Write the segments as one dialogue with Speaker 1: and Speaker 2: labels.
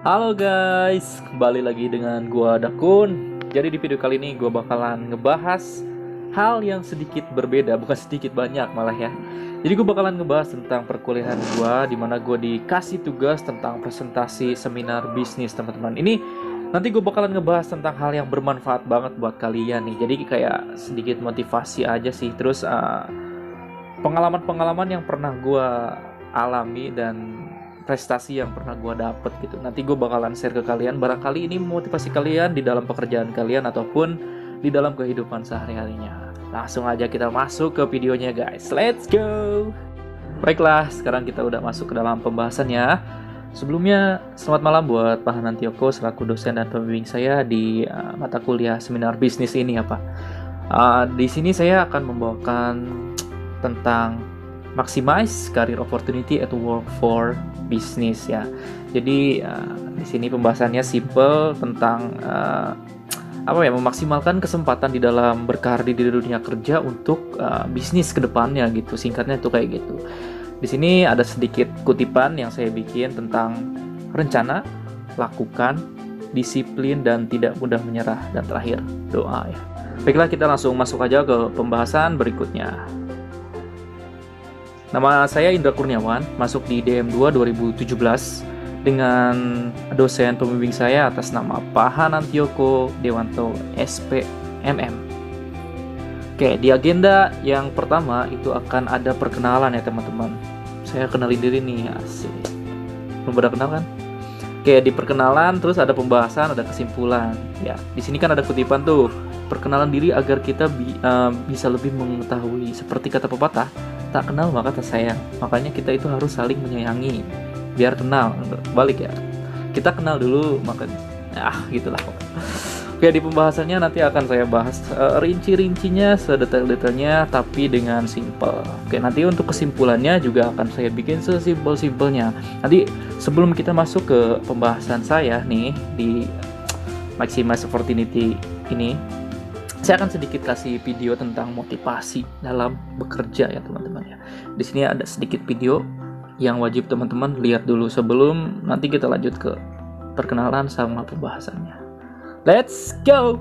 Speaker 1: Halo guys, kembali lagi dengan gua Dakun. Jadi di video kali ini gua bakalan ngebahas hal yang sedikit berbeda, bukan sedikit banyak malah ya. Jadi gua bakalan ngebahas tentang perkuliahan gua, di mana gua dikasih tugas tentang presentasi seminar bisnis teman-teman. Ini nanti gua bakalan ngebahas tentang hal yang bermanfaat banget buat kalian nih. Jadi kayak sedikit motivasi aja sih. Terus pengalaman-pengalaman yang pernah gua alami dan prestasi yang pernah gue dapet gitu. Nanti gue bakalan share ke kalian. Barangkali ini memotivasi kalian di dalam pekerjaan kalian ataupun di dalam kehidupan sehari-harinya. Langsung aja kita masuk ke videonya guys. Let's go. Baiklah, sekarang kita udah masuk ke dalam pembahasannya. Sebelumnya, selamat malam buat Pak Hanantioko selaku dosen dan pembimbing saya di mata kuliah seminar bisnis ini ya Pak. Di sini saya akan membawakan tentang maximize career opportunity at work for business ya. Jadi di sini pembahasannya simple tentang memaksimalkan kesempatan di dalam berkarir di dunia kerja untuk bisnis kedepannya gitu. Singkatnya itu kayak gitu. Di sini ada sedikit kutipan yang saya bikin tentang rencana, lakukan, disiplin dan tidak mudah menyerah, dan terakhir doa ya. Baiklah, kita langsung masuk aja ke pembahasan berikutnya. Nama saya Indra Kurniawan, masuk di DM2 2017 dengan dosen pembimbing saya atas nama Pak Hanantioko Dewanto SPMM. Oke, di agenda yang pertama itu akan ada perkenalan ya teman-teman. Saya kenalin diri nih, asik. Belum pada kenal kan? Oke, di perkenalan terus ada pembahasan, ada kesimpulan. Ya, di sini kan ada kutipan tuh, perkenalan diri agar kita bisa lebih mengetahui. Seperti kata pepatah, tak kenal maka tak sayang. Makanya kita itu harus saling menyayangi biar kenal. Balik ya, kita kenal dulu maka gitulah. Oke, di pembahasannya nanti akan saya bahas rinci-rincinya sedetail-detailnya tapi dengan simple. Oke, nanti untuk kesimpulannya juga akan saya bikin sesimpel-simpelnya. Nanti sebelum kita masuk ke pembahasan saya nih di Maximize Opportunity ini, saya akan sedikit kasih video tentang motivasi dalam bekerja ya teman-teman ya. Di sini ada sedikit video yang wajib teman-teman lihat dulu sebelum nanti kita lanjut ke perkenalan sama pembahasannya. Let's go!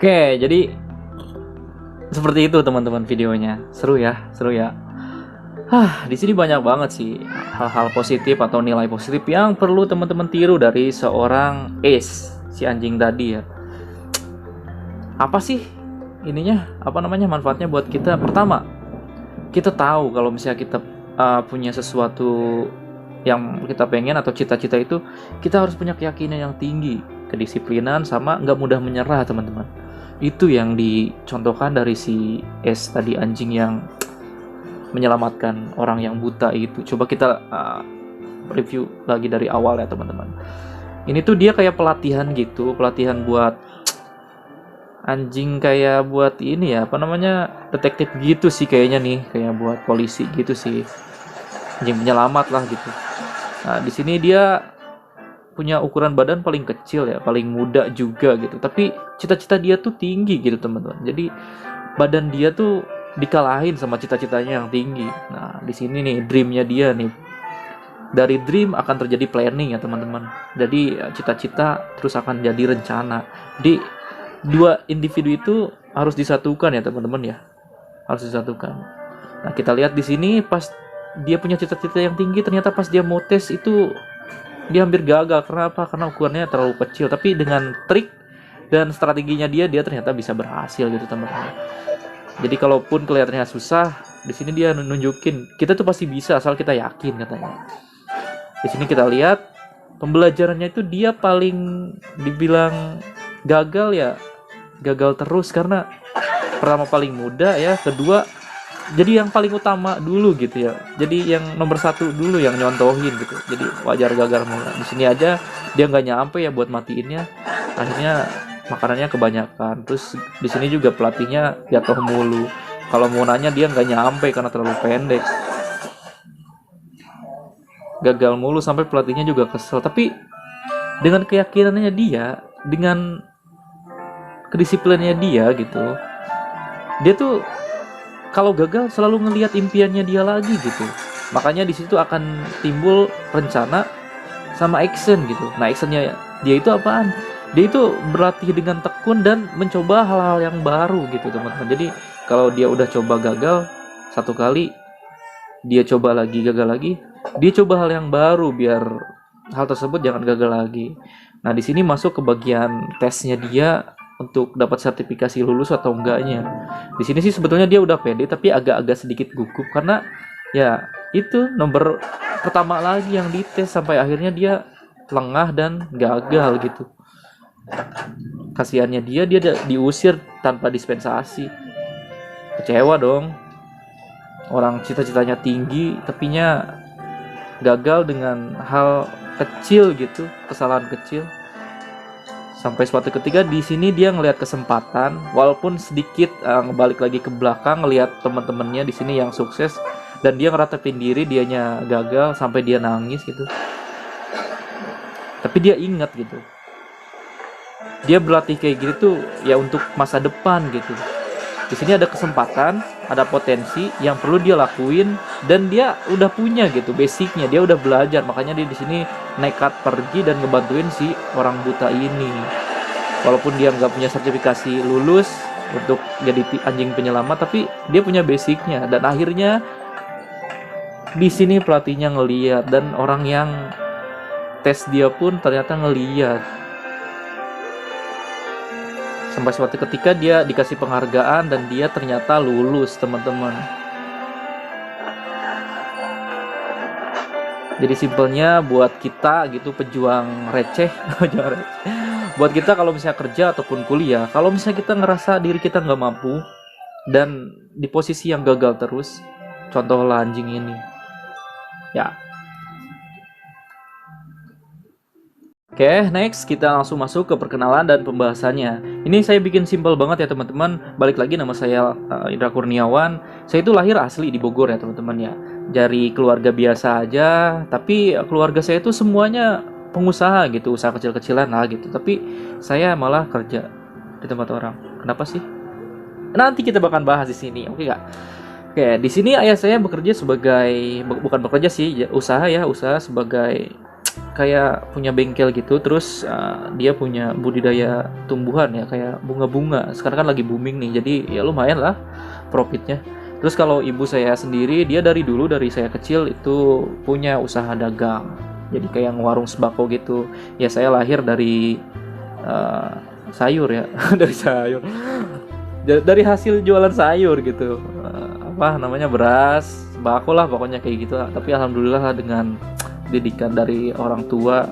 Speaker 1: Oke, jadi seperti itu teman-teman videonya. Seru ya, seru ya. Di sini banyak banget sih hal-hal positif atau nilai positif yang perlu teman-teman tiru dari seorang Ace, si anjing tadi ya. Apa sih ininya? Apa namanya manfaatnya buat kita? Pertama, kita tahu kalau misalnya kita punya sesuatu yang kita pengen atau cita-cita itu, kita harus punya keyakinan yang tinggi, kedisiplinan, sama nggak mudah menyerah teman-teman. Itu yang dicontohkan dari si S tadi, anjing yang menyelamatkan orang yang buta itu. Coba kita review lagi dari awal ya teman-teman. Ini tuh dia kayak pelatihan gitu, pelatihan buat anjing, kayak buat ini ya, apa namanya, detektif gitu sih kayaknya nih, kayak buat polisi gitu sih, anjing penyelamat lah gitu. Nah di sini dia punya ukuran badan paling kecil ya, paling muda juga gitu, tapi cita-cita dia tuh tinggi gitu teman-teman. Jadi badan dia tuh dikalahin sama cita-citanya yang tinggi. Nah di sini nih dreamnya dia nih, dari dream akan terjadi planning ya teman-teman. Jadi cita-cita terus akan jadi rencana. Di dua individu itu harus disatukan ya teman-teman ya, harus disatukan. Nah kita lihat di sini pas dia punya cita-cita yang tinggi, ternyata pas dia mau tes itu dia hampir gagal. Karena apa? Karena ukurannya terlalu kecil. Tapi dengan trik dan strateginya dia ternyata bisa berhasil gitu teman-teman. Jadi kalaupun kelihatannya susah, di sini dia nunjukin kita tuh pasti bisa asal kita yakin katanya. Di sini kita lihat pembelajarannya itu dia paling dibilang gagal ya, gagal terus karena pertama paling muda ya, kedua jadi yang paling utama dulu gitu ya, jadi yang nomor satu dulu yang nyontohin gitu, jadi wajar gagal mulu. Di sini aja dia nggak nyampe ya buat matiinnya, akhirnya makanannya kebanyakan. Terus di sini juga pelatihnya jatuh mulu, kalau mau nanya dia nggak nyampe karena terlalu pendek, gagal mulu sampai pelatihnya juga kesel. Tapi dengan keyakinannya dia, dengan kedisiplinnya dia gitu, dia tuh kalau gagal selalu ngelihat impiannya dia lagi gitu. Makanya di situ akan timbul rencana sama action gitu. Nah actionnya dia itu apaan? Dia itu berlatih dengan tekun dan mencoba hal-hal yang baru gitu teman-teman. Jadi kalau dia udah coba gagal satu kali, dia coba lagi gagal lagi, dia coba hal yang baru biar hal tersebut jangan gagal lagi. Nah di sini masuk ke bagian tesnya dia untuk dapat sertifikasi lulus atau enggaknya. Di sini sih sebetulnya dia udah pede, tapi agak-agak sedikit gugup karena ya itu nomor pertama lagi yang dites, sampai akhirnya dia lengah dan gagal gitu. Kasihannya dia diusir tanpa dispensasi. Kecewa dong. Orang cita-citanya tinggi tapinya gagal dengan hal kecil gitu, kesalahan kecil. Sampai suatu ketika di sini dia ngelihat kesempatan, walaupun sedikit ngebalik lagi ke belakang, ngelihat teman-temannya di sini yang sukses dan dia ngeratepin diri, dianya gagal sampai dia nangis gitu. Tapi dia ingat gitu, dia berlatih kayak gitu tuh ya untuk masa depan gitu. Di sini ada kesempatan, ada potensi yang perlu dia lakuin dan dia udah punya gitu basicnya, dia udah belajar. Makanya dia di sini nekat pergi dan ngebantuin si orang buta ini. Walaupun dia nggak punya sertifikasi lulus untuk jadi anjing penyelamat, tapi dia punya basicnya. Dan akhirnya di sini pelatihnya ngeliat dan orang yang tes dia pun ternyata ngeliat. Sampai suatu ketika dia dikasih penghargaan dan dia ternyata lulus teman-teman. Jadi simpelnya buat kita gitu pejuang receh, buat kita kalau misalnya kerja ataupun kuliah, kalau misalnya kita ngerasa diri kita nggak mampu dan di posisi yang gagal terus, contohlah anjing ini ya. Oke, next kita langsung masuk ke perkenalan dan pembahasannya. Ini saya bikin simpel banget ya teman-teman. Balik lagi, nama saya Indra Kurniawan. Saya itu lahir asli di Bogor ya teman-teman ya. Dari keluarga biasa aja, tapi keluarga saya itu semuanya pengusaha gitu, usaha kecil-kecilan lah gitu. Tapi saya malah kerja di tempat orang. Kenapa sih? Nanti kita bakal bahas di sini, oke gak? Oke, di sini ayah saya bekerja sebagai, bukan bekerja sih, usaha sebagai kayak punya bengkel gitu, terus dia punya budidaya tumbuhan ya kayak bunga-bunga. Sekarang kan lagi booming nih, jadi ya lumayan lah profitnya. Terus kalau ibu saya sendiri, dia dari dulu dari saya kecil itu punya usaha dagang, jadi kayak warung sembako gitu. Ya saya lahir dari sayur ya dari sayur, dari hasil jualan sayur gitu. Apa namanya, beras sembako lah pokoknya kayak gitu. Tapi alhamdulillah dengan didikan dari orang tua,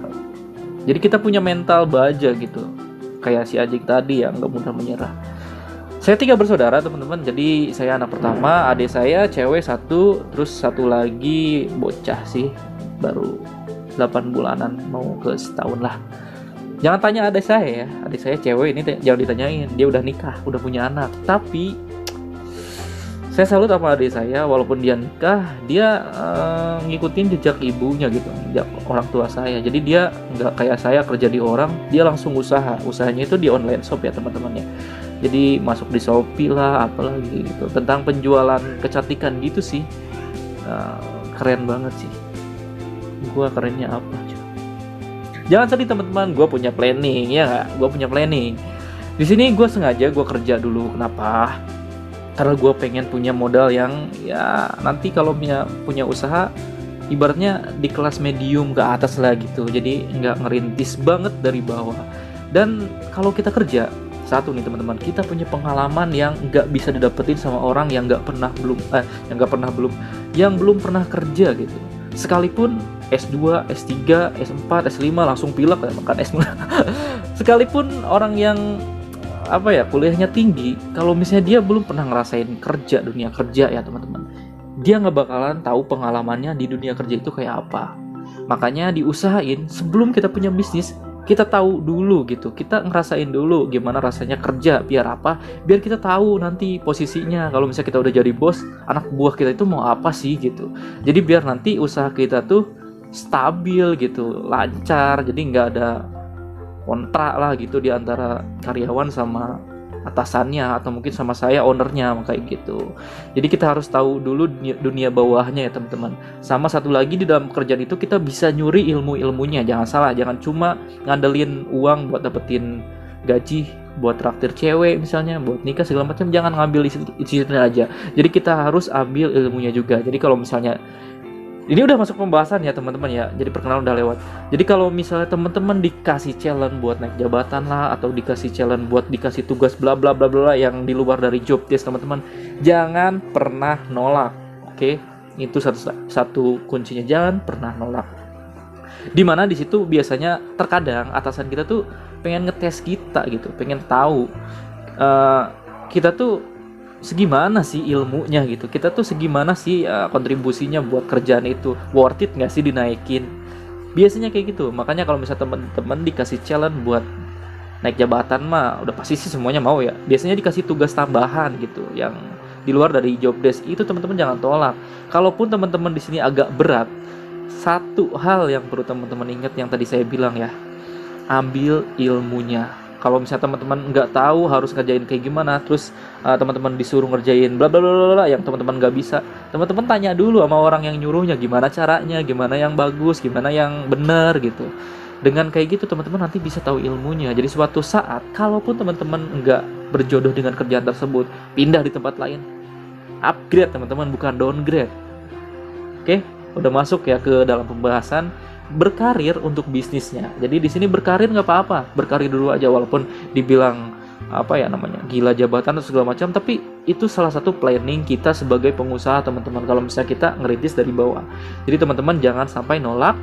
Speaker 1: jadi kita punya mental baja gitu, kayak si Ajik tadi yang nggak mudah menyerah. Saya 3 bersaudara teman-teman, jadi saya anak pertama, adik saya cewek 1, terus 1 lagi bocah sih, baru 8 bulanan mau ke setahun lah. Jangan tanya adik saya ya, adik saya cewek ini jangan ditanyain, dia udah nikah, udah punya anak. Tapi saya salut sama adik saya, walaupun dia nikah, dia ngikutin jejak ibunya gitu, jejak orang tua saya. Jadi dia nggak kayak saya kerja di orang, dia langsung usahanya itu di online shop ya teman-teman ya. Jadi masuk di Shopee lah, apalagi gitu, tentang penjualan kecantikan gitu sih. Keren banget sih. Gua kerennya apa? Jangan sedih teman-teman, gue punya planning ya nggak? Gue punya planning. Di sini gue sengaja gue kerja dulu. Kenapa? Karena gue pengen punya modal yang ya nanti kalau punya usaha ibaratnya di kelas medium ke atas lah gitu, jadi nggak ngerintis banget dari bawah. Dan kalau kita kerja, satu nih teman-teman, kita punya pengalaman yang nggak bisa didapetin sama orang yang belum pernah kerja gitu. Sekalipun S2, S3, S4, S5 langsung pilek ya, makan S. Sekalipun orang yang kuliahnya tinggi, kalau misalnya dia belum pernah ngerasain dunia kerja ya teman-teman, dia nggak bakalan tahu pengalamannya di dunia kerja itu kayak apa. Makanya diusahain sebelum kita punya bisnis, kita tahu dulu gitu, kita ngerasain dulu gimana rasanya kerja. Biar apa? Biar kita tahu nanti posisinya kalau misalnya kita udah jadi bos, anak buah kita itu mau apa sih gitu. Jadi biar nanti usaha kita tuh stabil gitu, lancar, jadi nggak ada kontrak lah gitu di antara karyawan sama atasannya, atau mungkin sama saya ownernya, kayak gitu. Jadi kita harus tahu dulu dunia bawahnya ya teman-teman. Sama satu lagi, di dalam pekerjaan itu kita bisa nyuri ilmunya. Jangan salah, jangan cuma ngandelin uang buat dapetin gaji, buat traktir cewek misalnya, buat nikah segala macam. Jangan ngambil isinya aja. Jadi kita harus ambil ilmunya juga. Jadi kalau misalnya ini udah masuk pembahasan ya teman-teman ya, jadi perkenalan udah lewat. Jadi kalau misalnya teman-teman dikasih challenge buat naik jabatan lah, atau dikasih challenge buat dikasih tugas bla bla bla bla yang di luar dari job desk teman-teman, jangan pernah nolak. Oke? Itu satu kuncinya, jangan pernah nolak. Dimana di situ biasanya terkadang atasan kita tuh pengen ngetes kita gitu, pengen tahu kita tuh segimana sih ilmunya gitu, kita tuh segimana sih kontribusinya buat kerjaan itu, worth it nggak sih dinaikin. Biasanya kayak gitu. Makanya kalau misalnya teman-teman dikasih challenge buat naik jabatan mah udah pasti sih semuanya mau ya. Biasanya dikasih tugas tambahan gitu yang di luar dari job desk, itu teman-teman jangan tolak. Kalaupun teman-teman di sini agak berat, satu hal yang perlu teman-teman ingat yang tadi saya bilang ya, ambil ilmunya. Kalau misalnya teman-teman nggak tahu harus ngerjain kayak gimana, terus teman-teman disuruh ngerjain bla bla bla bla yang teman-teman nggak bisa, teman-teman tanya dulu sama orang yang nyuruhnya gimana caranya, gimana yang bagus, gimana yang benar gitu. Dengan kayak gitu teman-teman nanti bisa tahu ilmunya. Jadi suatu saat kalaupun teman-teman nggak berjodoh dengan kerjaan tersebut, pindah di tempat lain, upgrade teman-teman, bukan downgrade. Oke, udah masuk ya ke dalam pembahasan berkarir untuk bisnisnya. Jadi di sini berkarir nggak apa-apa, berkarir dulu aja, walaupun dibilang gila jabatan atau segala macam, tapi itu salah satu planning kita sebagai pengusaha teman-teman. Kalau misalnya kita ngerintis dari bawah, jadi teman-teman jangan sampai nolak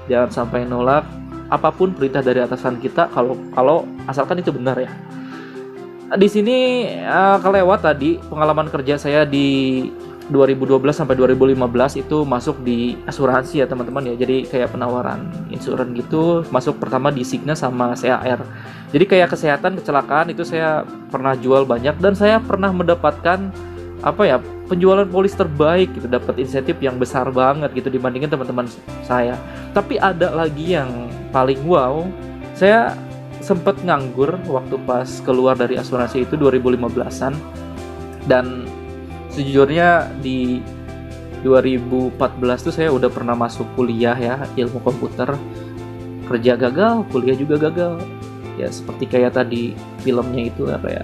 Speaker 1: jangan sampai nolak apapun perintah dari atasan kita, kalau asalkan itu benar ya. Di sini kelewat tadi pengalaman kerja saya di 2012 sampai 2015 itu masuk di asuransi ya teman-teman ya. Jadi kayak penawaran insuran gitu, masuk pertama di Signa sama CAR. Jadi kayak kesehatan, kecelakaan itu saya pernah jual banyak, dan saya pernah mendapatkan penjualan polis terbaik gitu, dapat insentif yang besar banget gitu dibandingin teman-teman saya. Tapi ada lagi yang paling wow, saya sempat nganggur waktu pas keluar dari asuransi itu 2015-an, dan sejujurnya di 2014 tuh saya udah pernah masuk kuliah ya, ilmu komputer. Kerja gagal, kuliah juga gagal. Ya seperti kayak tadi filmnya itu apa ya,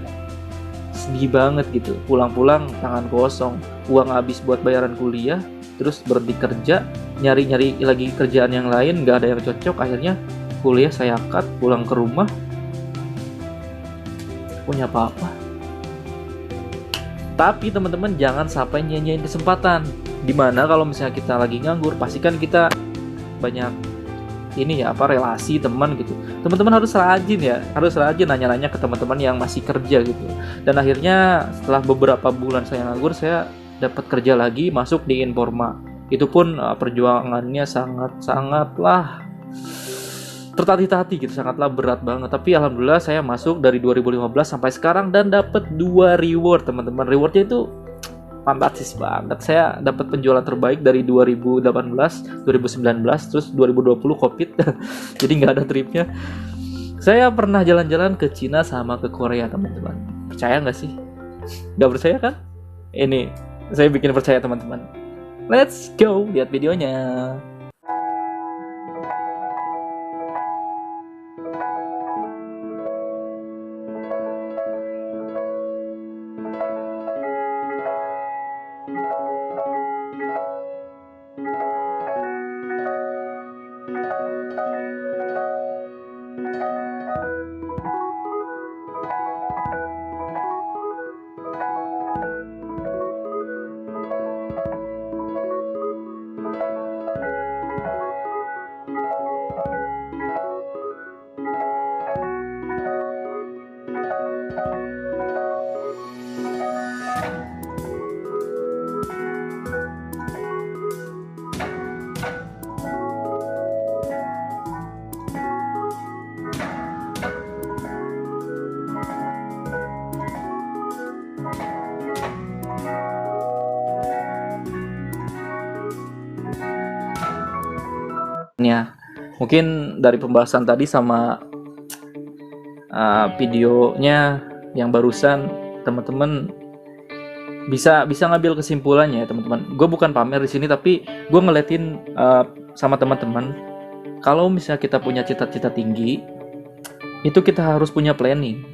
Speaker 1: sedih banget gitu. Pulang-pulang tangan kosong, uang habis buat bayaran kuliah, terus berhenti kerja, nyari-nyari lagi kerjaan yang lain, nggak ada yang cocok. Akhirnya kuliah saya cut, pulang ke rumah, punya apa-apa. Tapi teman-teman jangan sampai nyanyiin kesempatan. Dimana kalau misalnya kita lagi nganggur, pastikan kita banyak ini ya, relasi teman gitu. Teman-teman harus rajin ya, harus rajin nanya-nanya ke teman-teman yang masih kerja gitu. Dan akhirnya setelah beberapa bulan saya nganggur, saya dapat kerja lagi, masuk di Informa. Itu pun perjuangannya sangatlah tertatih-tatih gitu, sangatlah berat banget. Tapi alhamdulillah saya masuk dari 2015 sampai sekarang dan dapat 2 reward teman-teman. Rewardnya itu fantastis banget. Saya dapat penjualan terbaik dari 2018, 2019, terus 2020 COVID. Jadi nggak ada tripnya. Saya pernah jalan-jalan ke Cina sama ke Korea teman-teman. Percaya nggak sih? Nggak percaya kan? Ini saya bikin percaya teman-teman. Let's go, lihat videonya. Ya, mungkin dari pembahasan tadi sama videonya yang barusan, teman-teman bisa ngambil kesimpulannya ya teman-teman. Gue bukan pamer di sini, tapi gue ngeliatin sama teman-teman, kalau misalnya kita punya cita-cita tinggi, itu kita harus punya planning.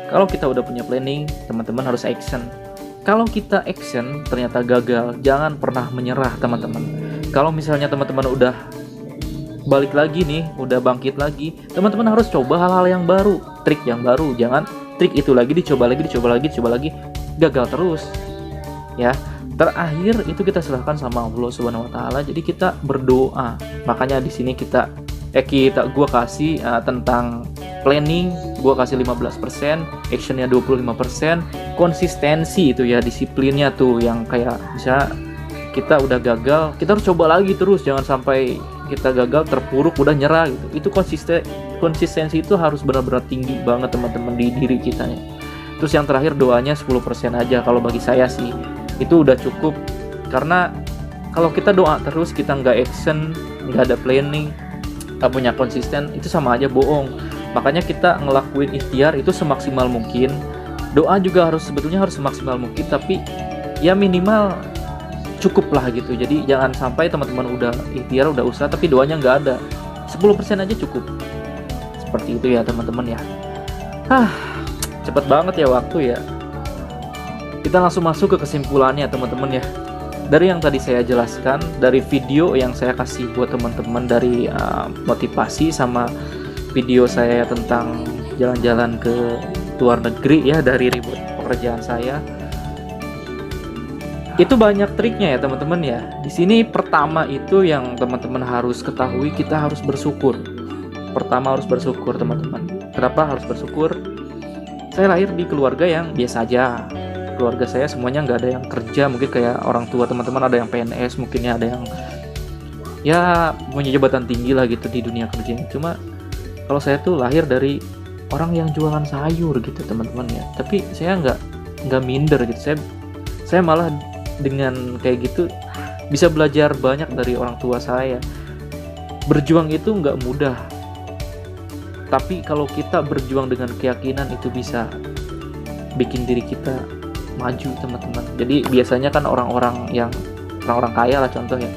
Speaker 1: Kalau kita udah punya planning, teman-teman harus action. Kalau kita action ternyata gagal, jangan pernah menyerah teman-teman. Kalau misalnya teman-teman udah balik lagi nih, udah bangkit lagi, teman-teman harus coba hal-hal yang baru, trik yang baru. Jangan trik itu lagi dicoba lagi, gagal terus. Ya, terakhir itu kita serahkan sama Allah Subhanahu wa taala. Jadi kita berdoa. Makanya di sini gua kasih tentang planning, gua kasih 15%, actionnya 25%, konsistensi itu ya, disiplinnya tuh yang kayak bisa kita udah gagal, kita harus coba lagi terus, jangan sampai kita gagal terpuruk udah nyerah gitu. Itu konsistensi itu harus benar-benar tinggi banget teman-teman di diri kita ya. Terus yang terakhir doanya 10% aja kalau bagi saya sih. Itu udah cukup, karena kalau kita doa terus, kita nggak action, nggak ada planning, nggak punya konsisten, itu sama aja bohong. Makanya kita ngelakuin ikhtiar itu semaksimal mungkin. Doa juga sebetulnya harus semaksimal mungkin, tapi ya minimal cukup lah gitu. Jadi jangan sampai teman-teman udah ikhtiar, udah usaha, tapi doanya nggak ada. 10% aja cukup. Seperti itu ya teman-teman ya. Cepet banget ya waktu ya. Kita langsung masuk ke kesimpulannya teman-teman ya. Dari yang tadi saya jelaskan, dari video yang saya kasih buat teman-teman, dari motivasi sama video saya tentang jalan-jalan ke luar negeri ya, dari ribut pekerjaan saya, itu banyak triknya ya teman-teman ya. Di sini pertama itu yang teman-teman harus ketahui, kita harus bersyukur. Pertama harus bersyukur teman-teman. Kenapa harus bersyukur? Saya lahir di keluarga yang biasa aja. Keluarga saya semuanya nggak ada yang kerja, mungkin kayak orang tua teman-teman ada yang PNS, mungkinnya ada yang ya punya jabatan tinggi lah gitu di dunia kerja. Cuma kalau saya tuh lahir dari orang yang jualan sayur gitu teman-teman ya. Tapi saya nggak minder gitu. Saya malah dengan kayak gitu bisa belajar banyak dari orang tua saya. Berjuang itu nggak mudah, tapi kalau kita berjuang dengan keyakinan itu bisa bikin diri kita maju teman-teman. Jadi biasanya kan orang-orang yang orang-orang kaya lah contoh ya.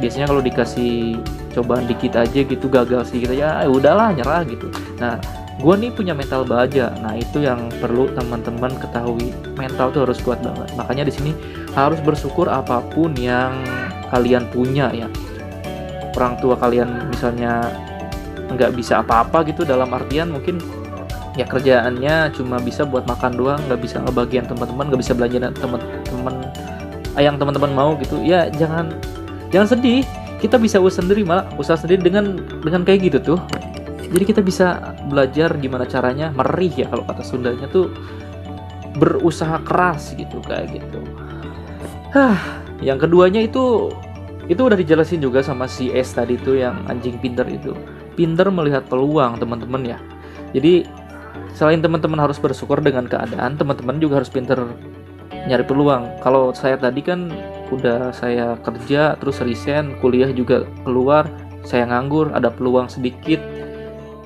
Speaker 1: Biasanya kalau dikasih cobaan dikit aja gitu, gagal sedikit aja, udahlah nyerah gitu. Nah, gue nih punya mental baja. Nah, itu yang perlu teman-teman ketahui. Mental tuh harus kuat banget. Makanya di sini harus bersyukur apapun yang kalian punya ya. Orang tua kalian misalnya nggak bisa apa-apa gitu, dalam artian mungkin ya kerjaannya cuma bisa buat makan doang, nggak bisa ngebagian teman-teman, nggak bisa belanja teman-teman yang teman-teman mau gitu. Ya jangan sedih. Kita bisa usaha sendiri dengan kayak gitu tuh. Jadi kita bisa belajar gimana caranya merih ya, kalau kata Sundanya tuh berusaha keras gitu, kayak gitu. Yang keduanya itu udah dijelasin juga sama si S tadi tuh, yang anjing pinter itu. Pinter melihat peluang, teman-teman ya. Jadi selain teman-teman harus bersyukur dengan keadaan, teman-teman juga harus pinter nyari peluang. Kalau saya tadi kan udah saya kerja, terus resign, kuliah juga keluar, saya nganggur, ada peluang sedikit,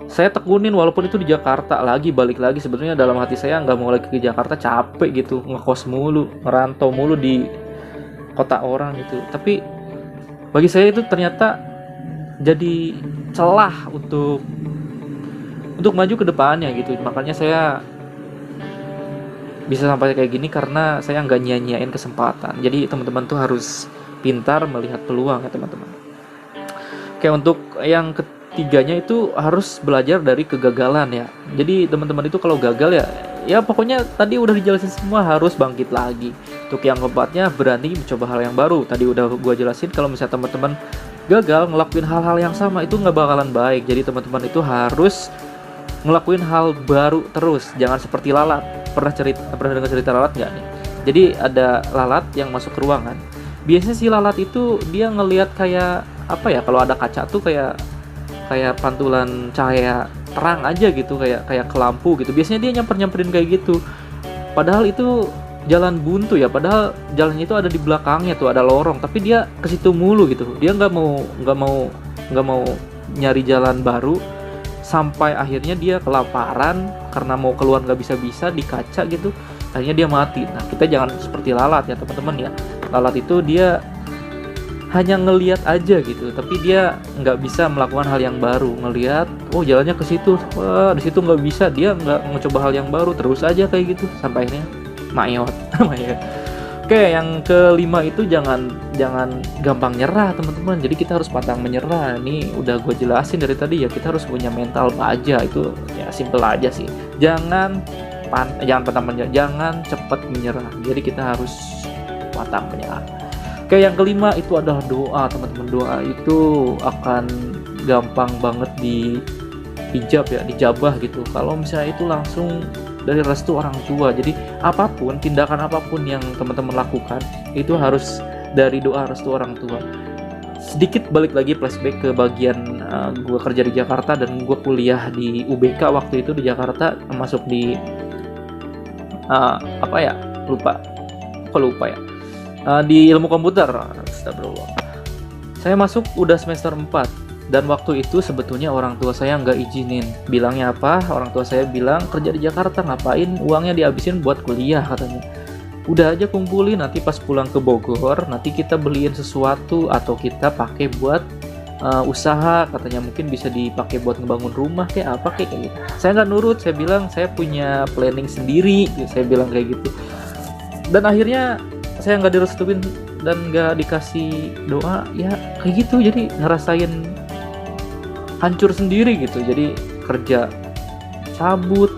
Speaker 1: saya tekunin walaupun itu di Jakarta lagi, balik lagi. Sebenarnya dalam hati saya nggak mau lagi ke Jakarta, capek gitu, ngekos mulu, ngerantau mulu di kota orang gitu. Tapi bagi saya itu ternyata jadi celah untuk maju ke depannya gitu. Makanya saya bisa sampai kayak gini karena saya nggak nyanyain kesempatan. Jadi teman-teman tuh harus pintar melihat peluang ya teman-teman. Oke, untuk yang ketiganya itu harus belajar dari kegagalan ya. Jadi teman-teman itu kalau gagal ya pokoknya tadi udah dijelasin semua, harus bangkit lagi. Untuk yang keempatnya, berani mencoba hal yang baru. Tadi udah gua jelasin kalau misalnya teman-teman gagal ngelakuin hal-hal yang sama, itu nggak bakalan baik. Jadi teman-teman itu harus ngelakuin hal baru terus, jangan seperti lalat. Pernah dengar cerita lalat nggak nih? Jadi ada lalat yang masuk ke ruangan. Biasanya si lalat itu dia ngelihat kayak apa ya, kalau ada kaca tuh kayak pantulan cahaya terang aja gitu, kayak ke lampu gitu. Biasanya dia nyamperin kayak gitu. Padahal itu jalan buntu ya, padahal jalannya itu ada di belakangnya tuh, ada lorong, tapi dia ke situ mulu gitu. Dia nggak mau nyari jalan baru, sampai akhirnya dia kelaparan karena mau keluar nggak bisa di kaca gitu, akhirnya dia mati. Nah, kita jangan seperti lalat ya teman-teman ya. Lalat itu dia hanya ngelihat aja gitu, tapi dia nggak bisa melakukan hal yang baru. Ngelihat, oh jalannya ke situ, wah di situ nggak bisa, dia nggak mencoba hal yang baru, terus aja kayak gitu sampai akhirnya mayot. Oke, yang kelima itu jangan gampang nyerah teman-teman. Jadi kita harus pantang menyerah. Ini udah gue jelasin dari tadi ya, kita harus punya mental baja. Itu ya simple aja sih. Jangan pantang menyerah, jangan cepat menyerah. Jadi kita harus pantang menyerah. Oke, yang kelima itu adalah doa teman-teman. Doa itu akan gampang banget dijabah gitu. Kalau misalnya itu langsung dari restu orang tua. Jadi tindakan apapun yang teman-teman lakukan itu harus dari doa restu orang tua. Sedikit balik lagi flashback ke bagian gue kerja di Jakarta dan gue kuliah di UBK waktu itu di Jakarta, masuk di lupa ya, di ilmu komputer. Astagfirullah. Saya masuk udah semester 4. Dan waktu itu sebetulnya orang tua saya nggak izinin. Bilangnya apa? Orang tua saya bilang, kerja di Jakarta ngapain uangnya dihabisin buat kuliah katanya. Udah aja kumpulin, nanti pas pulang ke Bogor nanti kita beliin sesuatu atau kita pakai buat usaha, katanya mungkin bisa dipakai buat ngebangun rumah kayak apa kayak gitu. Saya nggak nurut, saya bilang saya punya planning sendiri, saya bilang kayak gitu. Dan akhirnya saya nggak direstuin dan nggak dikasih doa ya kayak gitu. Jadi ngerasain hancur sendiri gitu. Jadi kerja cabut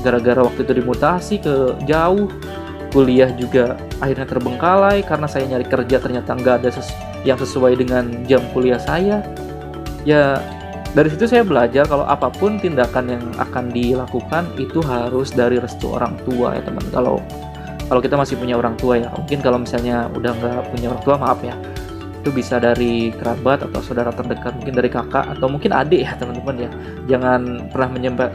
Speaker 1: gara-gara waktu itu dimutasi ke jauh, kuliah juga akhirnya terbengkalai karena saya nyari kerja ternyata nggak ada yang sesuai dengan jam kuliah saya. Ya dari situ saya belajar kalau apapun tindakan yang akan dilakukan itu harus dari restu orang tua ya teman. Kalau kita masih punya orang tua ya, mungkin kalau misalnya udah nggak punya orang tua, maaf ya, itu bisa dari kerabat atau saudara terdekat, mungkin dari kakak atau mungkin adik ya teman-teman ya. Jangan pernah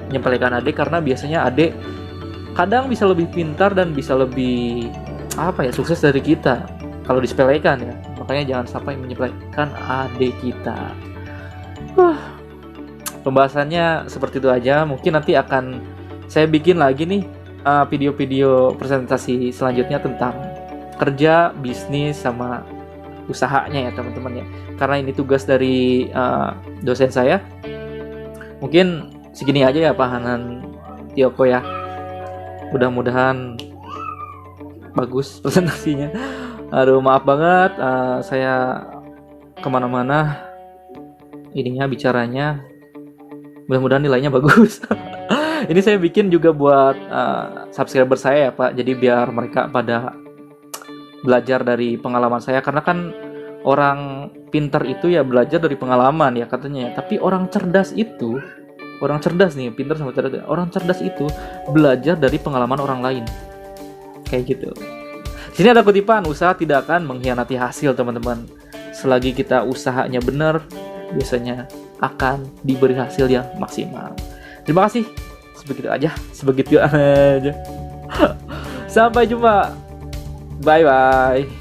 Speaker 1: menyepelekan adik, karena biasanya adik kadang bisa lebih pintar dan bisa lebih sukses dari kita kalau disepelekan ya. Makanya jangan sampai menyepelekan adik kita. Pembahasannya seperti itu aja. Mungkin nanti akan saya bikin lagi nih video-video presentasi selanjutnya tentang kerja, bisnis, sama usahanya ya teman-teman ya. Karena ini tugas dari dosen saya. Mungkin segini aja ya Pak Hanan Tioko ya. Mudah-mudahan bagus presentasinya. Aduh maaf banget, saya kemana-mana ininya bicaranya. Mudah-mudahan nilainya bagus. Ini saya bikin juga buat subscriber saya ya Pak. Jadi biar mereka pada belajar dari pengalaman saya. Karena kan orang pintar itu ya belajar dari pengalaman ya katanya. Tapi orang cerdas itu, orang cerdas nih, pintar sama cerdas. Orang cerdas itu belajar dari pengalaman orang lain. Kayak gitu. Sini ada kutipan, usaha tidak akan mengkhianati hasil teman-teman. Selagi kita usahanya benar, biasanya akan diberi hasil yang maksimal. Terima kasih. Sebegitu aja. Sampai jumpa. Bye bye.